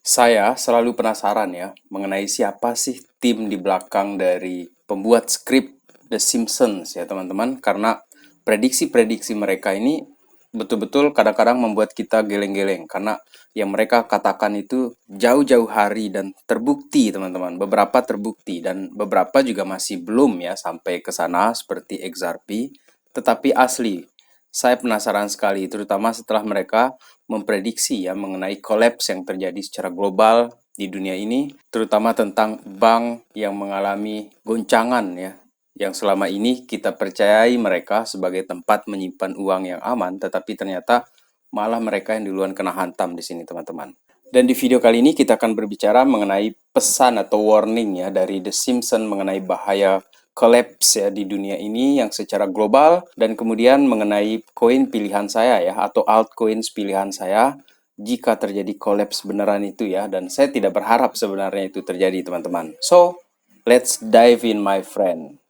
Saya selalu penasaran ya mengenai siapa sih tim di belakang dari pembuat skrip The Simpsons ya teman-teman. Karena prediksi-prediksi mereka ini betul-betul kadang-kadang membuat kita geleng-geleng. Karena yang mereka katakan itu jauh-jauh hari dan terbukti teman-teman. Beberapa terbukti dan beberapa juga masih belum ya sampai ke sana seperti XRP. Tetapi asli, saya penasaran sekali, terutama setelah mereka memprediksi ya mengenai kolaps yang terjadi secara global di dunia ini, terutama tentang bank yang mengalami goncangan ya, yang selama ini kita percayai mereka sebagai tempat menyimpan uang yang aman, tetapi ternyata malah mereka yang duluan kena hantam di sini teman-teman. Dan di video kali ini kita akan berbicara mengenai pesan atau warning ya dari The Simpsons mengenai bahaya collapse ya di dunia ini yang secara global, dan kemudian mengenai koin pilihan saya ya atau altcoins pilihan saya jika terjadi collapse beneran itu ya, dan saya tidak berharap sebenarnya itu terjadi teman-teman. So, let's dive in my friend.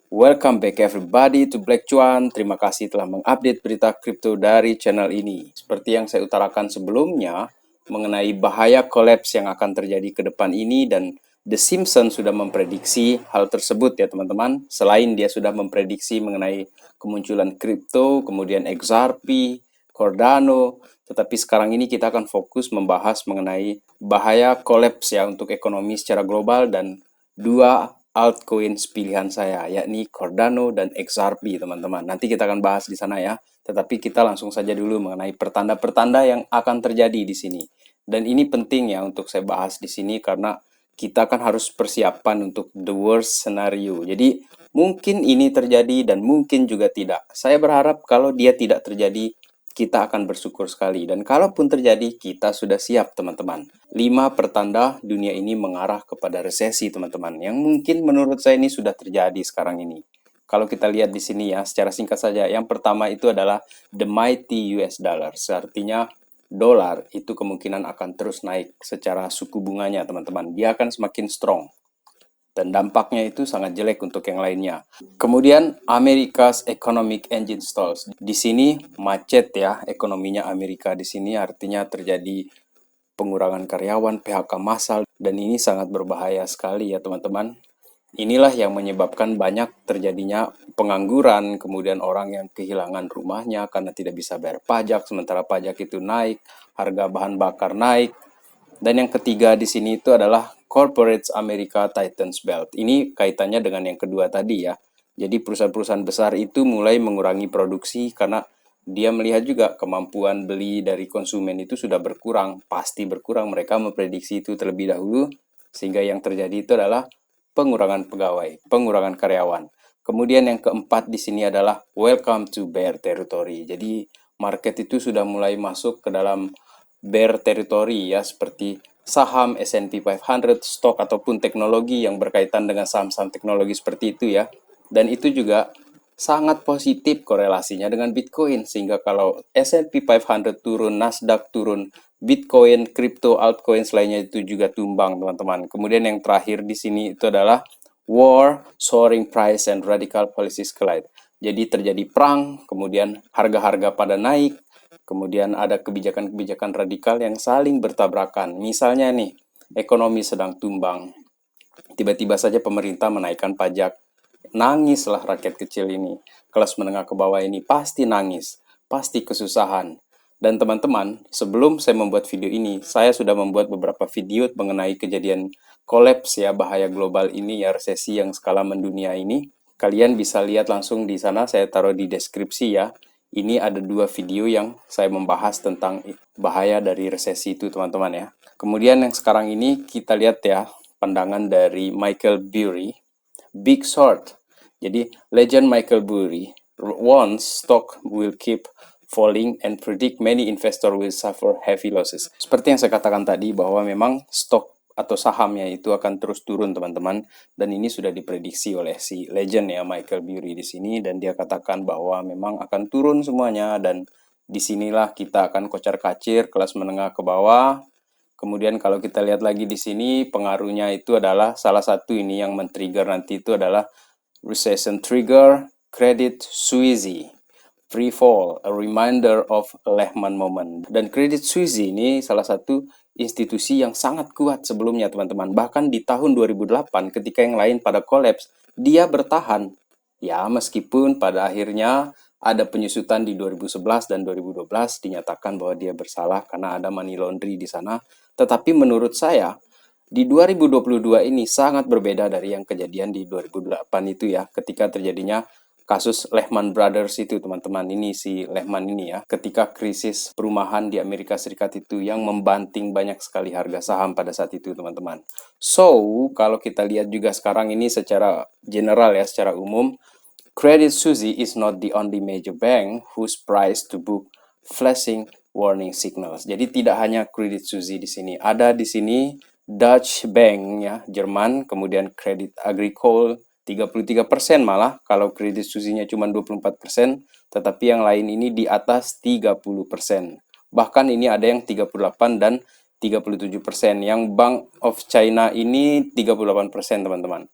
Welcome back everybody to Black Cuan. Terima kasih telah mengupdate berita kripto dari channel ini. Seperti yang saya utarakan sebelumnya mengenai bahaya collapse yang akan terjadi ke depan ini, dan The Simpsons sudah memprediksi hal tersebut ya teman-teman. Selain dia sudah memprediksi mengenai kemunculan kripto, kemudian XRP, Cardano, tetapi sekarang ini kita akan fokus membahas mengenai bahaya collapse ya untuk ekonomi secara global dan dua altcoins pilihan saya, yakni Cardano dan XRP, teman-teman. Nanti kita akan bahas di sana ya. Tetapi kita langsung saja dulu mengenai pertanda-pertanda yang akan terjadi di sini. Dan ini penting ya untuk saya bahas di sini karena kita kan harus persiapan untuk the worst scenario. Jadi mungkin ini terjadi dan mungkin juga tidak. Saya berharap kalau dia tidak terjadi, kita akan bersyukur sekali. Dan kalaupun terjadi, kita sudah siap teman-teman. 5 pertanda dunia ini mengarah kepada resesi teman-teman. Yang mungkin menurut saya ini sudah terjadi sekarang ini. Kalau kita lihat di sini ya, secara singkat saja. Yang pertama itu adalah the mighty US dollar. Artinya dolar itu kemungkinan akan terus naik secara suku bunganya teman-teman. Dia akan semakin strong. Dan dampaknya itu sangat jelek untuk yang lainnya. Kemudian America's economic engine stalls. Di sini macet ya ekonominya Amerika di sini, artinya terjadi pengurangan karyawan, PHK massal, dan ini sangat berbahaya sekali ya teman-teman. Inilah yang menyebabkan banyak terjadinya pengangguran, kemudian orang yang kehilangan rumahnya karena tidak bisa bayar pajak, sementara pajak itu naik, harga bahan bakar naik. Dan yang ketiga di sini itu adalah Corporate America Tightens Belt. Ini kaitannya dengan yang kedua tadi ya. Jadi perusahaan-perusahaan besar itu mulai mengurangi produksi karena dia melihat juga kemampuan beli dari konsumen itu sudah berkurang. Pasti berkurang, mereka memprediksi itu terlebih dahulu. Sehingga yang terjadi itu adalah pengurangan pegawai, pengurangan karyawan. Kemudian yang keempat di sini adalah welcome to bear territory. Jadi market itu sudah mulai masuk ke dalam bear territory ya, seperti saham S&P 500, stok ataupun teknologi yang berkaitan dengan saham-saham teknologi seperti itu ya. Dan itu juga sangat positif korelasinya dengan Bitcoin, sehingga kalau S&P 500 turun, Nasdaq turun, Bitcoin, crypto, altcoins lainnya itu juga tumbang teman-teman. Kemudian yang terakhir di sini itu adalah war, soaring price, and radical policies collide. Jadi terjadi perang, kemudian harga-harga pada naik, kemudian ada kebijakan-kebijakan radikal yang saling bertabrakan. Misalnya nih, ekonomi sedang tumbang. Tiba-tiba saja pemerintah menaikkan pajak. Nangislah rakyat kecil ini. Kelas menengah ke bawah ini pasti nangis. Pasti kesusahan. Dan teman-teman, sebelum saya membuat video ini, saya sudah membuat beberapa video mengenai kejadian kolaps ya, bahaya global ini ya, resesi yang skala mendunia ini. Kalian bisa lihat langsung di sana, saya taruh di deskripsi ya. Ini ada 2 video yang saya membahas tentang bahaya dari resesi itu teman-teman ya. Kemudian yang sekarang ini kita lihat ya pandangan dari Michael Burry, Big Short. Jadi legend Michael Burry warns stock will keep falling and predict many investor will suffer heavy losses. Seperti yang saya katakan tadi bahwa memang stok atau sahamnya itu akan terus turun teman-teman, dan ini sudah diprediksi oleh si legend ya Michael Burry di sini, dan dia katakan bahwa memang akan turun semuanya, dan disinilah kita akan kocar-kacir kelas menengah ke bawah. Kemudian kalau kita lihat lagi di sini pengaruhnya itu adalah salah satu ini yang men-trigger nanti itu adalah recession trigger, credit Suisse, free fall, a reminder of Lehman moment. Dan Credit Suisse ini salah satu institusi yang sangat kuat sebelumnya, teman-teman. Bahkan di tahun 2008 ketika yang lain pada kolaps, dia bertahan. Ya, meskipun pada akhirnya ada penyusutan di 2011 dan 2012 dinyatakan bahwa dia bersalah karena ada money laundry di sana. Tetapi menurut saya di 2022 ini sangat berbeda dari yang kejadian di 2008 itu ya, ketika terjadinya kasus Lehman Brothers itu, teman-teman. Ini si Lehman ini ya, ketika krisis perumahan di Amerika Serikat itu yang membanting banyak sekali harga saham pada saat itu, teman-teman. So, kalau kita lihat juga sekarang ini secara general ya, secara umum, Credit Suisse is not the only major bank whose price to book flashing warning signals. Jadi tidak hanya Credit Suisse di sini, ada di sini Dutch Bank ya, Jerman, kemudian Credit Agricole 33% malah, kalau Credit Suisse-nya cuma 24%, tetapi yang lain ini di atas 30%. Bahkan ini ada yang 38 dan 37%. Yang Bank of China ini 38%, teman-teman.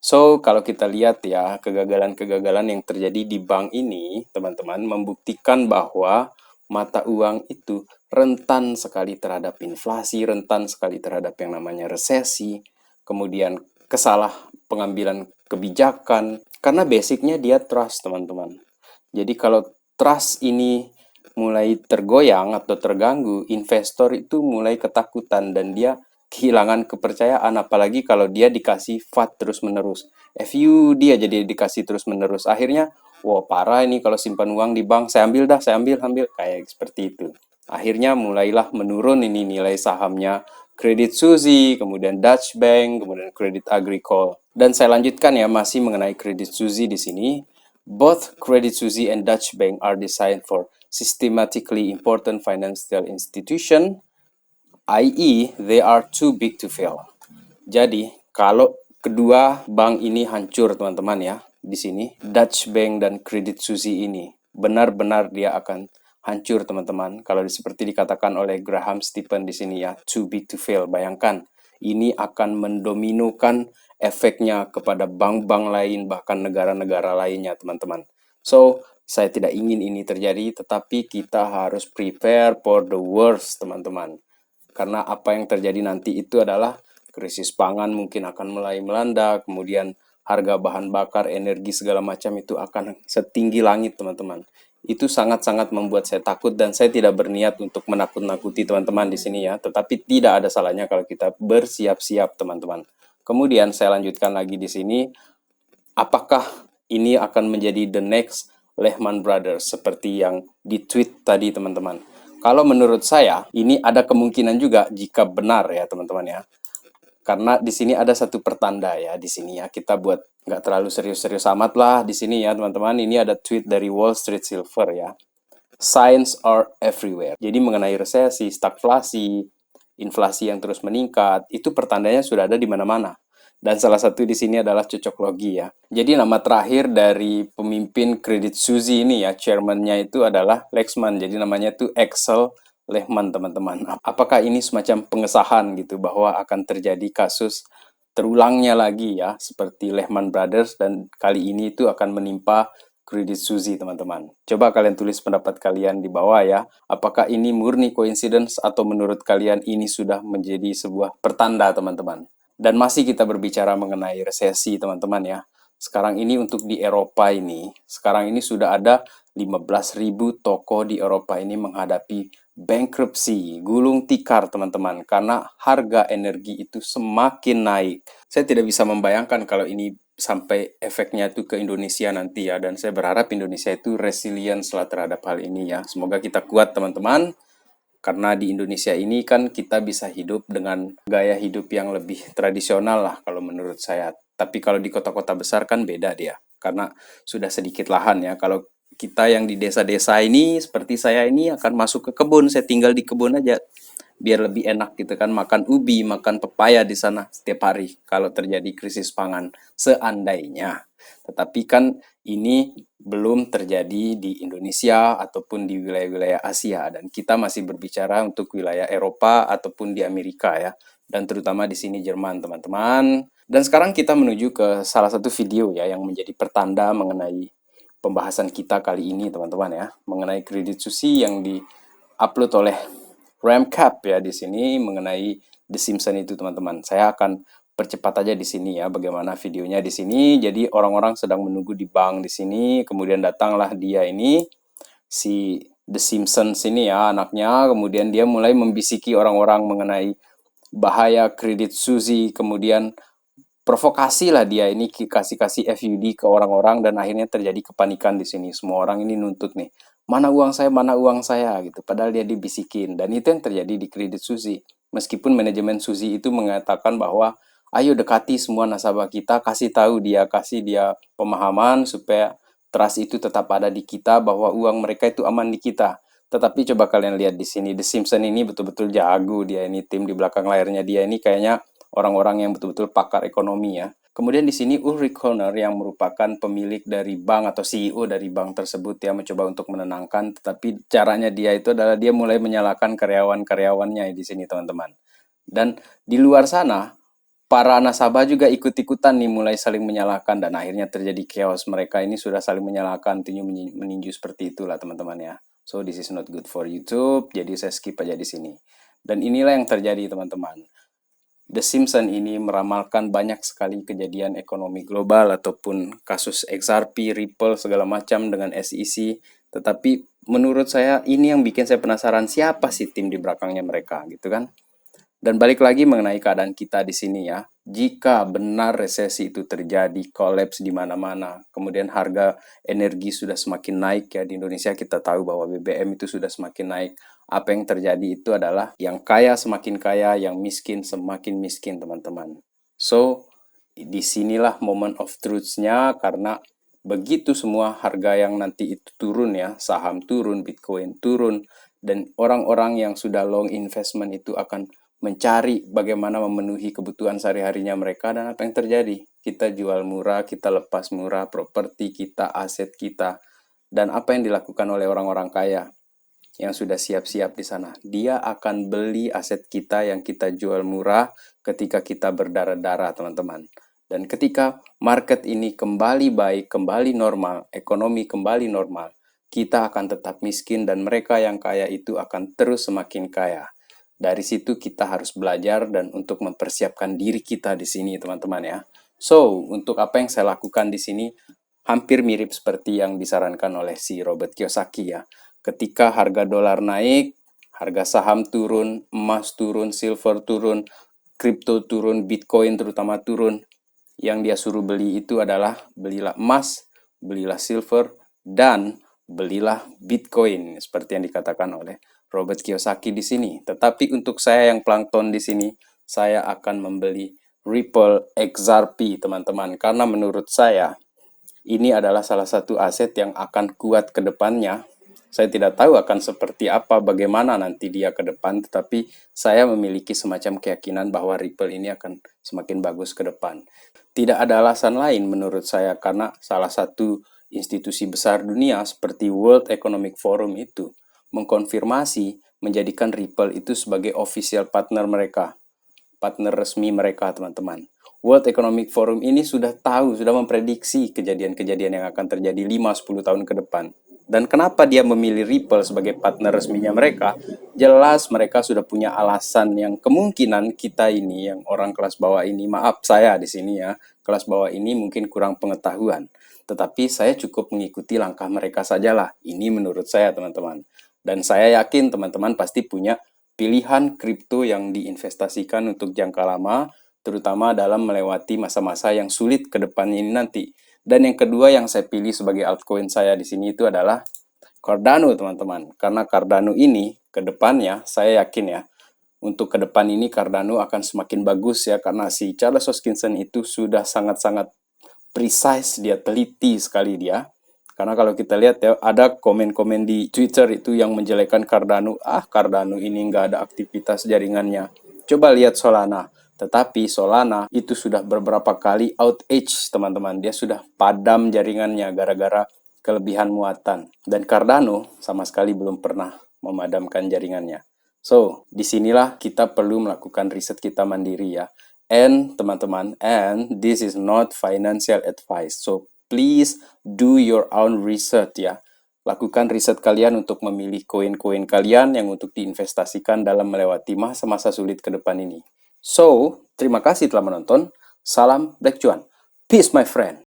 So, kalau kita lihat ya, kegagalan-kegagalan yang terjadi di bank ini, teman-teman, membuktikan bahwa mata uang itu rentan sekali terhadap inflasi, rentan sekali terhadap yang namanya resesi, kemudian kesalah pengambilan kebijakan, karena basicnya dia trust, teman-teman. Jadi kalau trust ini mulai tergoyang atau terganggu, investor itu mulai ketakutan dan dia kehilangan kepercayaan, apalagi kalau dia dikasih FAT terus-menerus. FU dia jadi dikasih terus-menerus. Akhirnya, wah parah ini kalau simpan uang di bank, saya ambil dah, saya ambil, kayak seperti itu. Akhirnya mulailah menurun ini nilai sahamnya Credit Suisse, kemudian Dutch Bank, kemudian Credit Agricole. Dan saya lanjutkan ya, masih mengenai Credit Suisse di sini. Both Credit Suisse and Dutch Bank are designed for systematically important financial institution, i.e. they are too big to fail. Jadi, kalau kedua bank ini hancur, teman-teman ya, di sini Dutch Bank dan Credit Suisse ini benar-benar dia akan hancur, teman-teman. Kalau seperti dikatakan oleh Graham Stephan di sini ya, too big to fail. Bayangkan, ini akan mendominokan efeknya kepada bank-bank lain, bahkan negara-negara lainnya, teman-teman. So, saya tidak ingin ini terjadi, tetapi kita harus prepare for the worst, teman-teman. Karena apa yang terjadi nanti itu adalah krisis pangan mungkin akan mulai melanda, kemudian harga bahan bakar, energi segala macam itu akan setinggi langit, teman-teman. Itu sangat-sangat membuat saya takut dan saya tidak berniat untuk menakut-nakuti teman-teman di sini ya, tetapi tidak ada salahnya kalau kita bersiap-siap, teman-teman. Kemudian saya lanjutkan lagi di sini, apakah ini akan menjadi the next Lehman Brothers seperti yang di tweet tadi, teman-teman? Kalau menurut saya, ini ada kemungkinan juga jika benar ya, teman-teman ya. Karena di sini ada satu pertanda ya, di sini ya. Kita buat nggak terlalu serius-serius amat lah di sini ya, teman-teman. Ini ada tweet dari Wall Street Silver ya. Signs are everywhere. Jadi mengenai resesi, stagflasi, inflasi yang terus meningkat, itu pertandanya sudah ada di mana-mana. Dan salah satu di sini adalah cocok logi ya. Jadi nama terakhir dari pemimpin Credit Suisse ini ya, chairman-nya itu adalah Lexman. Jadi namanya itu Axel Lehman, teman-teman. Apakah ini semacam pengesahan gitu bahwa akan terjadi kasus terulangnya lagi ya, seperti Lehman Brothers, dan kali ini itu akan menimpa Credit Suisse, teman-teman. Coba kalian tulis pendapat kalian di bawah ya. Apakah ini murni coincidence atau menurut kalian ini sudah menjadi sebuah pertanda, teman-teman? Dan masih kita berbicara mengenai resesi, teman-teman ya. Sekarang ini untuk di Eropa ini, sekarang ini sudah ada 15.000 toko di Eropa ini menghadapi bankruptcy, gulung tikar, teman-teman, karena harga energi itu semakin naik. Saya tidak bisa membayangkan kalau ini sampai efeknya itu ke Indonesia nanti ya, dan saya berharap Indonesia itu resilient lah terhadap hal ini ya. Semoga kita kuat, teman-teman. Karena di Indonesia ini kan kita bisa hidup dengan gaya hidup yang lebih tradisional lah kalau menurut saya. Tapi kalau di kota-kota besar kan beda dia. Karena sudah sedikit lahan ya. Kalau kita yang di desa-desa ini seperti saya ini akan masuk ke kebun. Saya tinggal di kebun aja. Biar lebih enak gitu kan. Makan ubi, makan pepaya di sana setiap hari. Kalau terjadi krisis pangan. Seandainya. Tetapi kan ini belum terjadi di Indonesia ataupun di wilayah-wilayah Asia, dan kita masih berbicara untuk wilayah Eropa ataupun di Amerika ya, dan terutama di sini Jerman, teman-teman. Dan sekarang kita menuju ke salah satu video ya yang menjadi pertanda mengenai pembahasan kita kali ini, teman-teman ya, mengenai Credit Suisse yang di-upload oleh recap ya di sini mengenai The Simpsons itu teman-teman. Saya akan percepat aja di sini ya bagaimana videonya di sini. Jadi orang-orang sedang menunggu di bank di sini, kemudian datanglah dia ini si The Simpsons ini ya anaknya, kemudian dia mulai membisiki orang-orang mengenai bahaya kredit Suzy, kemudian provokasi lah dia ini kasih FUD ke orang-orang dan akhirnya terjadi kepanikan di sini. Semua orang ini nuntut nih, mana uang saya gitu. Padahal dia dibisikin dan itu yang terjadi di kredit Suzy. Meskipun manajemen Suzy itu mengatakan bahwa ayo dekati semua nasabah kita, kasih dia pemahaman supaya trust itu tetap ada di kita bahwa uang mereka itu aman di kita. Tetapi coba kalian lihat di sini, The Simpsons ini betul-betul jago dia ini, tim di belakang layarnya dia ini kayaknya orang-orang yang betul-betul pakar ekonomi ya. Kemudian di sini Ulrich Körner yang merupakan pemilik dari bank atau CEO dari bank tersebut ya mencoba untuk menenangkan, tetapi caranya dia itu adalah dia mulai menyalahkan karyawan-karyawannya di sini teman-teman. Dan di luar sana para nasabah juga ikut-ikutan nih mulai saling menyalahkan dan akhirnya terjadi chaos. Mereka ini sudah saling menyalahkan, meninju seperti itulah teman-teman ya. So this is not good for YouTube, jadi saya skip aja di sini. Dan inilah yang terjadi teman-teman. The Simpsons ini meramalkan banyak sekali kejadian ekonomi global ataupun kasus XRP, Ripple, segala macam dengan SEC. Tetapi menurut saya ini yang bikin saya penasaran siapa sih tim di belakangnya mereka gitu kan. Dan balik lagi mengenai keadaan kita di sini ya. Jika benar resesi itu terjadi, kolaps di mana-mana, kemudian harga energi sudah semakin naik ya di Indonesia kita tahu bahwa BBM itu sudah semakin naik. Apa yang terjadi itu adalah yang kaya semakin kaya, yang miskin semakin miskin, teman-teman. So, disinilah moment of truth-nya karena begitu semua harga yang nanti itu turun ya, saham turun, Bitcoin turun, dan orang-orang yang sudah long investment itu akan mencari bagaimana memenuhi kebutuhan sehari-harinya mereka dan apa yang terjadi? Kita jual murah, kita lepas murah properti kita, aset kita. Dan apa yang dilakukan oleh orang-orang kaya yang sudah siap-siap di sana? Dia akan beli aset kita yang kita jual murah ketika kita berdarah-darah, teman-teman. Dan ketika market ini kembali baik, kembali normal, ekonomi kembali normal, kita akan tetap miskin dan mereka yang kaya itu akan terus semakin kaya. Dari situ kita harus belajar dan untuk mempersiapkan diri kita di sini, teman-teman ya. So, untuk apa yang saya lakukan di sini hampir mirip seperti yang disarankan oleh si Robert Kiyosaki ya. Ketika harga dolar naik, harga saham turun, emas turun, silver turun, kripto turun, Bitcoin terutama turun. Yang dia suruh beli itu adalah belilah emas, belilah silver, dan belilah Bitcoin seperti yang dikatakan oleh Robert Kiyosaki di sini. Tetapi untuk saya yang plankton di sini, saya akan membeli Ripple XRP, teman-teman, karena menurut saya ini adalah salah satu aset yang akan kuat ke depannya. Saya tidak tahu akan seperti apa, bagaimana nanti dia ke depan, tetapi saya memiliki semacam keyakinan bahwa Ripple ini akan semakin bagus ke depan. Tidak ada alasan lain menurut saya, karena salah satu institusi besar dunia seperti World Economic Forum itu mengkonfirmasi menjadikan Ripple itu sebagai official partner mereka, partner resmi mereka, teman-teman. World Economic Forum ini sudah tahu, sudah memprediksi kejadian-kejadian yang akan terjadi 5-10 tahun ke depan. Dan kenapa dia memilih Ripple sebagai partner resminya mereka? Jelas mereka sudah punya alasan yang kemungkinan kita ini, yang orang kelas bawah ini, maaf saya di sini ya, kelas bawah ini mungkin kurang pengetahuan. Tetapi saya cukup mengikuti langkah mereka sajalah. Ini menurut saya, teman-teman. Dan saya yakin teman-teman pasti punya pilihan kripto yang diinvestasikan untuk jangka lama, terutama dalam melewati masa-masa yang sulit ke depannya ini nanti. Dan yang kedua yang saya pilih sebagai altcoin saya di sini itu adalah Cardano, teman-teman. Karena Cardano ini ke depannya saya yakin ya, untuk ke depan ini Cardano akan semakin bagus ya, karena si Charles Hoskinson itu sudah sangat-sangat precise, dia teliti sekali dia. Karena kalau kita lihat ya, ada komen-komen di Twitter itu yang menjelekan Cardano. Cardano ini nggak ada aktivitas jaringannya. Coba lihat Solana. Tetapi Solana itu sudah beberapa kali outage, teman-teman. Dia sudah padam jaringannya gara-gara kelebihan muatan. Dan Cardano sama sekali belum pernah memadamkan jaringannya. So, disinilah kita perlu melakukan riset kita mandiri ya. And teman-teman, and this is not financial advice. So please do your own research ya. lakukan riset kalian untuk memilih koin-koin kalian yang untuk diinvestasikan dalam melewati masa-masa sulit ke depan ini. So, terima kasih telah menonton. Salam Black Cuan. Peace my friend.